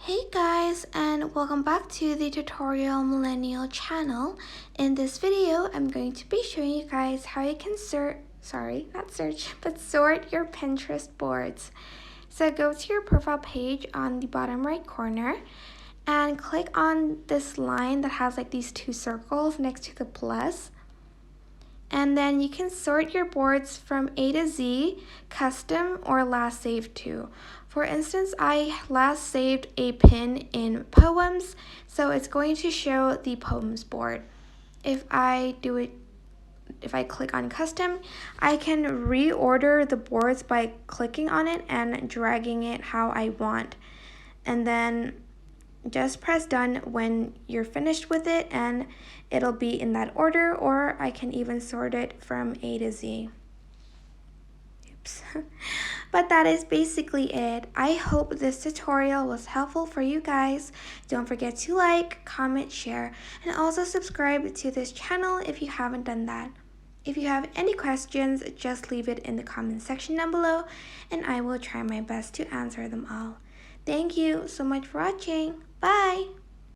Hey guys, and welcome back to the Tutorial Millennial channel. In this video, I'm going to be showing you guys how you can sort your Pinterest boards. So go to your profile page on the bottom right corner and click on this line that has like these two circles next to the plus. And then you can sort your boards from A to Z, custom, or last saved to. For instance, I last saved a pin in poems, so it's going to show the poems board. If I click on custom, I can reorder the boards by clicking on it and dragging it how I want. And then just press done when you're finished with it and it'll be in that order, or I can even sort it from A to Z. Oops. But that is basically it. I hope this tutorial was helpful for you guys. Don't forget to like, comment, share, and also subscribe to this channel if you haven't done that. If you have any questions, just leave it in the comment section down below and I will try my best to answer them all. Thank you so much for watching. Bye!